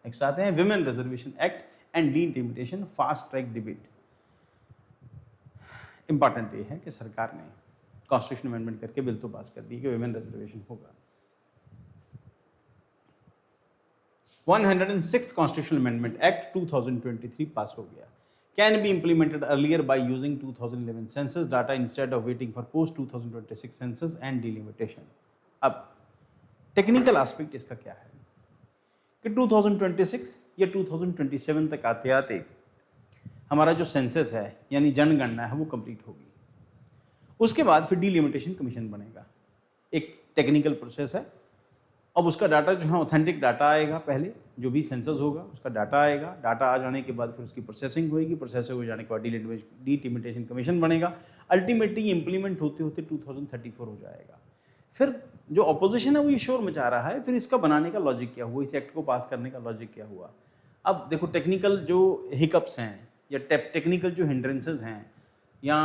Next आते हैं women reservation act and delimitation fast track debate. Important ये है कि सरकार ने कॉन्स्टिट्यूशन अमेंडमेंट करके बिल तो पास कर दी कि विमेन रिजर्वेशन होगा। 106th कॉन्स्टिट्यूशनल अमेंडमेंट एक्ट 2023 पास हो गया। Can be implemented earlier by using 2011 census data instead of waiting for post 2026 census and delimitation. अब टेक्निकल एस्पेक्ट इसका क्या है कि 2026 या 2027 तक आते आते हमारा जो सेंसस है यानी जनगणना है वो कंप्लीट होगी। उसके बाद फिर डिलिमिटेशन कमीशन बनेगा, एक टेक्निकल प्रोसेस है। अब उसका डाटा जो है ऑथेंटिक डाटा आएगा, पहले जो भी सेंसस होगा उसका डाटा आएगा, डाटा आ जाने के बाद फिर उसकी प्रोसेसिंग होगी, प्रोसेस हो जाने के बाद डिलिमिटेशन कमीशन बनेगा। अल्टीमेटली इंप्लीमेंट होते होते 2034 हो जाएगा। फिर जो अपोजिशन है वो ये शोर मचा रहा है, फिर इसका बनाने का लॉजिक क्या हुआ, इस एक्ट को पास करने का लॉजिक क्या हुआ। अब देखो टेक्निकल जो हिकअप्स हैं या टेक्निकल जो हिंड्रेंसेस हैं या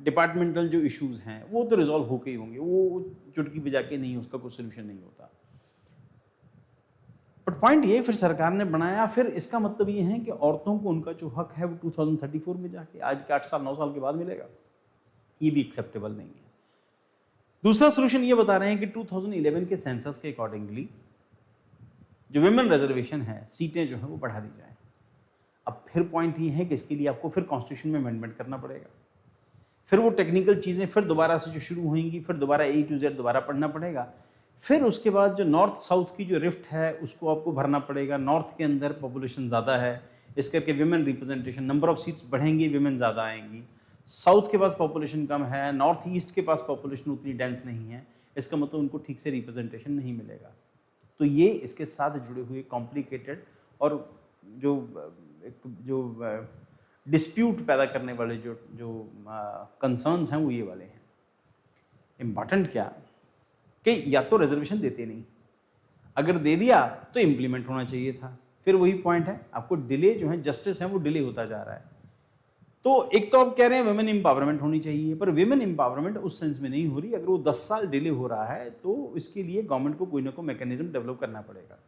डिपार्टमेंटल जो इश्यूज हैं वो तो रिजॉल्व होके ही होंगे, वो चुटकी बजा के नहीं, उसका कोई सोल्यूशन नहीं होता। बट पॉइंट ये फिर सरकार ने बनाया, फिर इसका मतलब ये है कि औरतों को उनका जो हक है वो 2034 में जाके आज के 8 साल 9 साल के बाद मिलेगा। ये भी एक्सेप्टेबल नहीं है। दूसरा सोल्यूशन ये बता रहे हैं कि 2011 के सेंसस के अकॉर्डिंगली जो विमेन रिजर्वेशन है, सीटें जो हैं वो बढ़ा दी जाए। अब फिर पॉइंट ये है कि इसके लिए आपको फिर कॉन्स्टिट्यूशन में अमेंडमेंट करना पड़ेगा, फिर वो टेक्निकल चीज़ें फिर दोबारा से जो शुरू होंगी, फिर दोबारा A to Z दोबारा पढ़ना पड़ेगा। फिर उसके बाद जो नॉर्थ साउथ की जो रिफ्ट है उसको आपको भरना पड़ेगा। नॉर्थ के अंदर पॉपुलेशन ज़्यादा है, इस करके women representation, number of seats बढ़ेंगी, विमेन ज़्यादा आएंगी। साउथ के पास पॉपुलेशन कम है, नॉर्थ ईस्ट के पास पॉपुलेशन उतनी डेंस नहीं है, इसका मतलब उनको ठीक से रिप्रेजेंटेशन नहीं मिलेगा। तो ये इसके साथ जुड़े हुए कॉम्प्लिकेटेड और जो डिस्प्यूट पैदा करने वाले जो कंसर्न्स हैं वो ये वाले हैं। इम्पॉर्टेंट क्या कि या तो रिजर्वेशन देते नहीं, अगर दे दिया तो इम्प्लीमेंट होना चाहिए था। फिर वही पॉइंट है, आपको डिले जो है जस्टिस है वो डिले होता जा रहा है। तो एक तो आप कह रहे हैं विमेन एम्पावरमेंट होनी चाहिए, पर विमेन एम्पावरमेंट उस सेंस में नहीं हो रही। अगर वो 10 साल डिले हो रहा है तो इसके लिए गवर्नमेंट को कोई ना कोई मैकेनिज्म डेवलप करना पड़ेगा।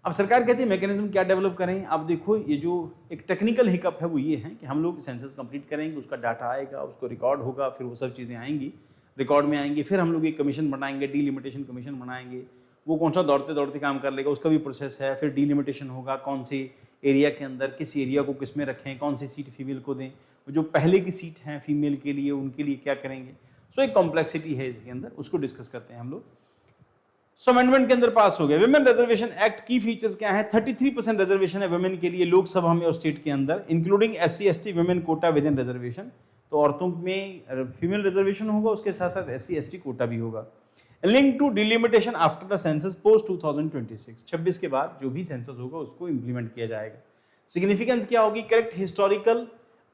अब सरकार कहती है मैकेनिज्म क्या डेवलप करें। आप देखो ये जो एक टेक्निकल हिकअप है वो ये है कि हम लोग सेंसस कंप्लीट करेंगे, उसका डाटा आएगा, उसको रिकॉर्ड होगा, फिर वो सब चीज़ें आएंगी, रिकॉर्ड में आएंगी, फिर हम लोग एक कमीशन बनाएंगे, डिलिमिटेशन कमीशन बनाएंगे। वो कौन सा दौड़ते दौड़ते काम कर लेगा, उसका भी प्रोसेस है। फिर डिलिमिटेशन होगा, कौन से एरिया के अंदर किस एरिया को किस में रखें, कौन सी सीट फीमेल को दें, जो पहले की सीट हैं फीमेल के लिए उनके लिए क्या करेंगे। सो एक कॉम्प्लेक्सिटी है इसके अंदर, उसको डिस्कस करते हैं हम लोग। सो अमेंडमेंट के अंदर पास हो गया। विमेन रिजर्वेशन एक्ट की फीचर्स क्या है? 33% रिजर्वेशन है विमेन के लिए लोकसभा में और स्टेट के अंदर, including SC ST women quota within reservation. तो औरतों में फीमेल रिजर्वेशन होगा, उसके साथ साथ SC ST कोटा भी होगा। Link to delimitation after the census post 2026, 26 के बाद जो भी सेंसस होगा उसको इंप्लीमेंट किया जाएगा। सिग्निफिकेंस क्या होगी? करेक्ट हिस्टोरिकल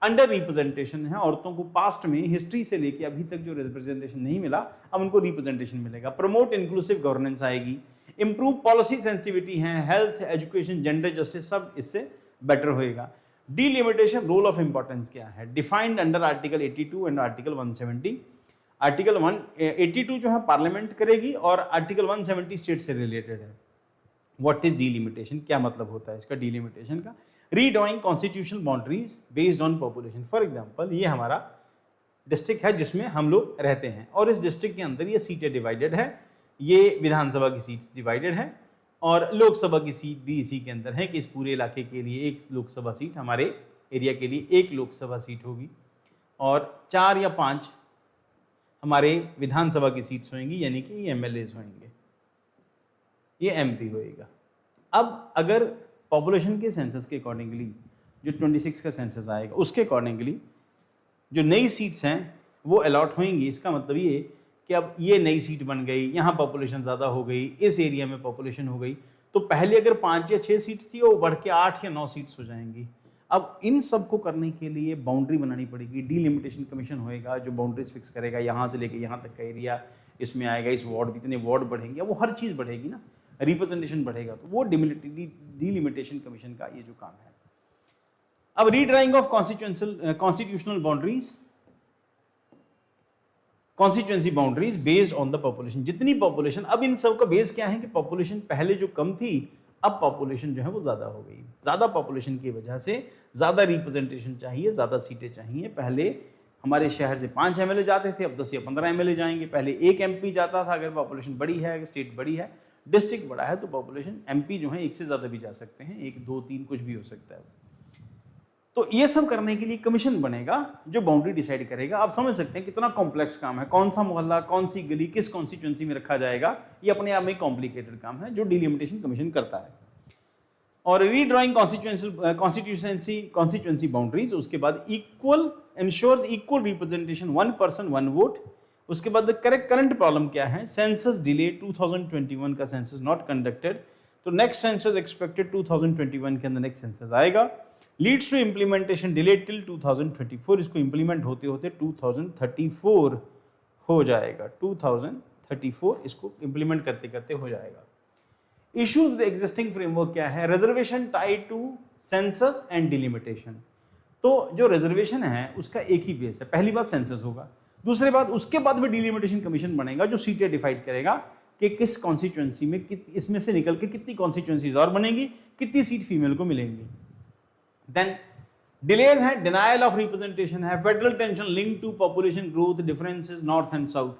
अंडर रिप्रेजेंटेशन है औरतों को पास्ट में, हिस्ट्री से लेके अभी तक जो रिप्रेजेंटेशन नहीं मिला अब उनको रिप्रेजेंटेशन मिलेगा। प्रमोट इंक्लूसिव गवर्नेंस आएगी, इंप्रूव पॉलिसी सेंसिटिविटी है, हेल्थ, एजुकेशन, जेंडर जस्टिस सब इससे बेटर होएगा। डिलिमिटेशन रोल ऑफ इंपॉर्टेंस क्या है? Defined under article 82 and article 170। Article 182 जो है पार्लियामेंट करेगी और आर्टिकल 170 स्टेट से रिलेटेड है। व्हाट इज डिलिमिटेशन, क्या मतलब होता है इसका डिलिमिटेशन का? Redrawing constitutional boundaries based on population. For example ये हमारा डिस्ट्रिक्ट है जिसमें हम लोग रहते हैं और इस डिस्ट्रिक्ट के अंदर ये सीटें डिवाइडेड है, ये विधानसभा की सीट्स डिवाइडेड है और लोकसभा की सीट भी इसी के अंदर है कि इस पूरे इलाके के लिए एक लोकसभा सीट, हमारे एरिया के लिए एक लोकसभा सीट होगी और 4 या 5 हमारे विधानसभा की सीट्स होंगी, यानी कि ये MLAs होंगे, ये MP होएगा। अब अगर पॉपुलेशन के सेंसस के अकॉर्डिंगली जो 26 का सेंसस आएगा उसके अकॉर्डिंगली जो नई सीट्स हैं वो अलॉट होंगी। इसका मतलब ये कि अब ये नई सीट बन गई, यहाँ पॉपुलेशन ज़्यादा हो गई, इस एरिया में पॉपुलेशन हो गई, तो पहले अगर 5 या 6 सीट्स थी वो बढ़ के 8 या 9 सीट्स हो जाएंगी। अब इन सब को करने के लिए बाउंड्री बनानी पड़ेगी, डिलिमिटेशन कमीशन होएगा जो बाउंड्रीज फिक्स करेगा, यहाँ से लेके यहाँ तक का एरिया इसमें आएगा, इस वार्ड में इतने वार्ड बढ़ेंगे, वो हर चीज़ बढ़ेगी ना, रिप्रेजेंटेशन बढ़ेगा, तो वो डिलिमिटेशन कमीशन का ये जो काम है। अब redrawing of constitutional boundaries, constituency boundaries based on the population, जितनी पॉपुलेशन, अब इन सब का बेस क्या है कि पॉपुलेशन पहले जो कम थी अब पॉपुलेशन जो है वो ज़्यादा हो गई, ज़्यादा पॉपुलेशन की वजह से ज़्यादा रिप्रेजेंटेशन चाहिए, ज़्यादा सीटें चाहिए। पहले हमारे शहर से 5 एमएलए जाते थे, अब 10 या 15 एमएलए जाएंगे। पहले एक एमपी जाता था, अगर पॉपुलेशन बड़ी है, अगर स्टेट बड़ी है, डिस्ट्रिक्ट बड़ा है, तो पॉपुलेशन एमपी जो है एक से ज़्यादा भी जा सकते हैं, 1, 2, 3 कुछ भी हो सकता है। तो ये सब करने के लिए कमीशन बनेगा जो बाउंड्री डिसाइड करेगा। आप समझ सकते हैं कितना कॉम्प्लेक्स काम है, कौन सा मोहल्ला, कौन सी गली, किस कॉन्स्टिट्यूंसी में रखा जाएगा, ये अपने आप में कॉम्प्लिकेटेड काम है जो डिलिमिटेशन कमीशन करता है। और रीड्राइंग कॉन्स्टिट्यूंसी बाउंड्रीज, उसके बाद equal ensures equal representation, 1 person 1 vote. उसके बाद करंट प्रॉब्लम क्या है, सेंसस डिले, 2021 का सेंसस नॉट कंडक्टेड, तो नेक्स्ट सेंसस एक्सपेक्टेड 2021 के अंदर नेक्स्ट सेंसस आएगा। Leads to implementation delay till 2024, इसको इंप्लीमेंट होते होते 2034 हो जाएगा, 2034 इसको इंप्लीमेंट करते करते हो जाएगा। इश्यूज विद एग्जिस्टिंग फ्रेमवर्क क्या है, reservation tied to census and delimitation. तो जो रिजर्वेशन है उसका एक ही बेस है, पहली बात सेंसस होगा, दूसरी बात उसके बाद भी डिलिमिटेशन कमीशन बनेगा जो सीटें डिसाइड करेगा कि किस कॉन्स्टिट्यूंसी में इसमें से निकल के कितनी कॉन्स्टिट्यूंसीज और बनेंगी, कितनी सीट फीमेल को मिलेंगी। देन डिलेज है, डिनायल ऑफ रिप्रेजेंटेशन है, federal tension link to population growth differences north and south.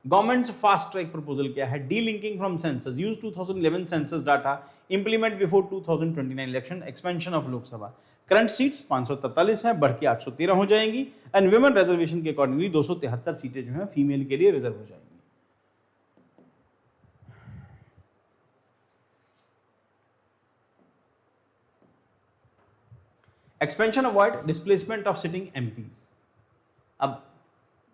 Governments fast track proposal क्या है, D linking from census, use 2011 census data, implement before 2029 election, expansion of Lok Sabha. Current seats 543 है, बढ़ के 813 हो जाएंगी, and women reservation के accordingly 273 सीटें जो है फीमेल के लिए रिजर्व हो जाएंगी। Expansion avoid displacement of sitting MPs. अब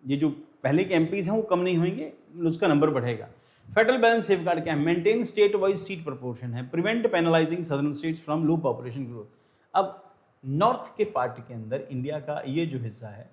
ये जो पहले के एमपीज हैं वो कम नहीं होंगे, उसका नंबर बढ़ेगा। फेडरल बैलेंस सेफगार्ड क्या है, maintain state wise seat proportion है, prevent penalising southern states from low population growth. अब नॉर्थ के पार्ट के अंदर इंडिया का ये जो हिस्सा है,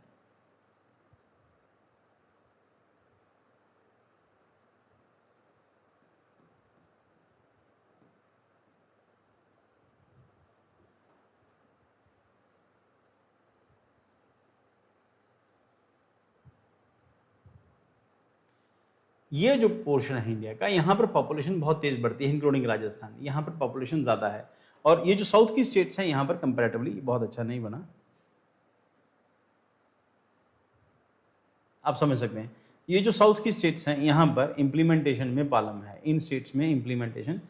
ये जो पोर्शन है इंडिया का, यहाँ पर पॉपुलेशन बहुत तेज बढ़ती है, इंक्लूडिंग राजस्थान, यहाँ पर पॉपुलेशन ज़्यादा है। और ये जो साउथ की स्टेट्स हैं यहाँ पर कंपैरेटिवली बहुत अच्छा नहीं बना, आप समझ सकते हैं। ये जो साउथ की स्टेट्स हैं यहाँ पर इम्प्लीमेंटेशन में प्रॉब्लम है, इन स्टेट्स में इम्प्लीमेंटेशन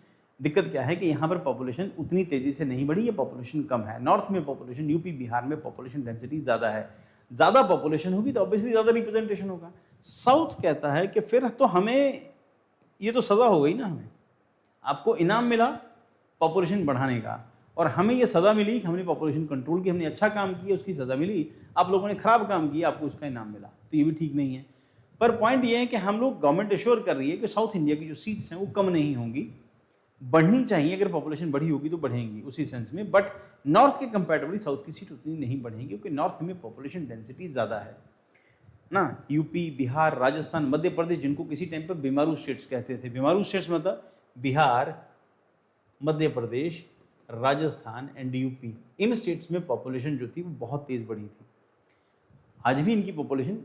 दिक्कत क्या है कि यहाँ पर पॉपुलेशन उतनी तेजी से नहीं बढ़ी, ये पॉपुलेशन कम है। नॉर्थ में पॉपुलेशन, यूपी बिहार में पॉपुलेशन डेंसिटी ज़्यादा है, ज़्यादा पॉपुलेशन होगी तो ऑब्वियसली ज़्यादा रिप्रेजेंटेशन होगा। साउथ कहता है कि फिर तो हमें ये तो सज़ा हो गई ना, हमें आपको इनाम मिला पॉपुलेशन बढ़ाने का, और हमें ये सज़ा मिली कि हमने पॉपुलेशन कंट्रोल की, हमने अच्छा काम किया उसकी सज़ा मिली, आप लोगों ने खराब काम किया आपको उसका इनाम मिला, तो ये भी ठीक नहीं है। पर पॉइंट ये है कि हम लोग, गवर्नमेंट एश्योर कर रही है कि साउथ इंडिया की जो सीट्स हैं वो कम नहीं होंगी, बढ़नी चाहिए, अगर पॉपुलेशन बढ़ी होगी तो बढ़ेंगी उसी सेंस में, बट नॉर्थ के कंपैरेटिवली साउथ की सीट उतनी नहीं बढ़ेंगी क्योंकि नॉर्थ में पॉपुलेशन डेंसिटी ज़्यादा है ना। यूपी, बिहार, राजस्थान, मध्य प्रदेश, जिनको किसी टाइम पर बीमारू स्टेट्स कहते थे, बीमारू स्टेट्स मतलब बिहार, मध्य प्रदेश, राजस्थान एंड यूपी, इन स्टेट्स में पॉपुलेशन जो थी वो बहुत तेज़ बढ़ी थी। आज भी इनकी पॉपुलेशन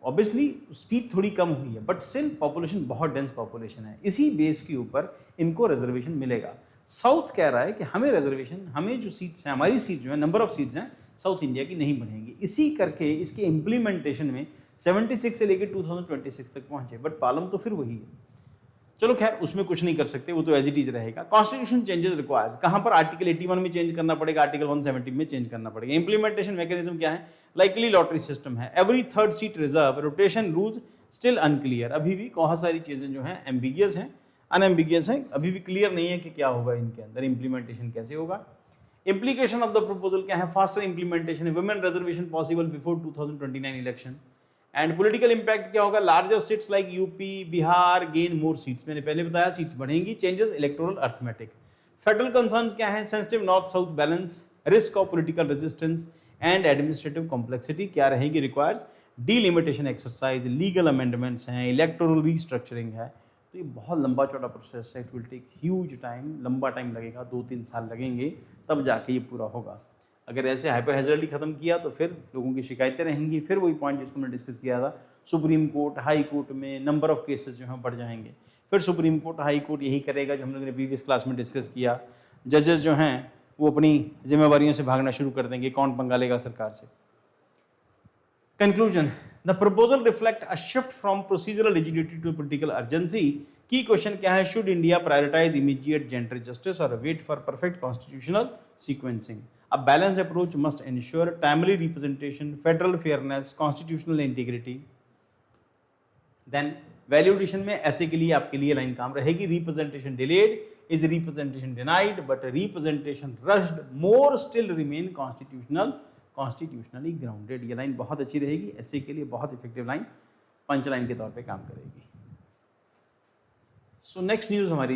ऑब्वियसली स्पीड थोड़ी कम हुई है, बट स्टिल पॉपुलेशन बहुत डेंस पॉपुलेशन है, इसी बेस के ऊपर इनको रिजर्वेशन मिलेगा। साउथ कह रहा है कि हमें रिजर्वेशन, हमें जो सीट्स हैं, हमारी सीट जो है, नंबर ऑफ सीट्स हैं साउथ इंडिया की नहीं बढ़ेंगी, इसी करके इसके इम्प्लीमेंटेशन में 76 से लेकर 2026 तक पहुंचे, बट प्रॉब्लम तो फिर वही है। चलो खैर उसमें कुछ नहीं कर सकते, वो तो एज इट इज रहेगा। कॉन्स्टिट्यूशन चेंजेस रिक्वायर्स, कहां पर आर्टिकल 81 में चेंज करना पड़ेगा, आर्टिकल 170 में चेंज करना पड़ेगा। इंप्लीमेंटेशन मैकेनिज्म क्या है, लाइकली लॉटरी सिस्टम है, every third seat reserve, rotation rules still unclear, अभी भी बहुत सारी चीजें जो हैं एम्बिगियस हैं, अनएम्बिगियस हैं, अभी भी क्लियर नहीं है कि क्या होगा इनके अंदर, इंप्लीमेंटेशन कैसे होगा। इंप्लीकेशन ऑफ द प्रपोजल क्या है, faster implementation, women reservation possible before 2029 election, and political impact क्या होगा, larger states like UP, Bihar gain more seats, मैंने पहले बताया सीट्स बढ़ेंगी, changes electoral arithmetic. Federal concerns क्या है, sensitive north south balance, risk of political resistance and administrative complexity क्या रहेगी, requires delimitation exercise, legal amendments हैं, इलेक्टोरल रीस्ट्रक्चरिंग है। तो ये बहुत लंबा चौड़ा प्रोसेस है, it will take huge time, लंबा टाइम लगेगा, 2-3 साल लगेंगे तब जाके ये पूरा होगा। अगर ऐसे हाइपर हैजर्डली खत्म किया तो फिर लोगों की शिकायतें रहेंगी, फिर वही पॉइंट जिसको हमने डिस्कस किया था, सुप्रीम कोर्ट, हाई कोर्ट में नंबर ऑफ केसेस जो हैं बढ़ जाएंगे, फिर सुप्रीम कोर्ट, हाई कोर्ट यही करेगा जो हम लोगों ने प्रीवियस क्लास में डिस्कस किया। जजेस जो हैं वो अपनी जिम्मेवारियों से भागना शुरू कर देंगे, कौन पंगा लेगा सरकार से। Conclusion, the proposal reflect a shift from procedural rigidity to political urgency. Key question क्या है, should India prioritise immediate gender justice और wait for perfect constitutional sequencing. A balanced approach must ensure timely representation, federal fairness, constitutional integrity. Then value addition में ऐसे के लिए आपके लिए line काम रहेगी, representation delayed is representation denied, but representation rushed more still remain constitutionally grounded. ये line बहुत अच्छी रहेगी, ऐसे के लिए बहुत इफेक्टिव लाइन, पंच लाइन के तौर पे काम करेगी। सो नेक्स्ट न्यूज़ हमारी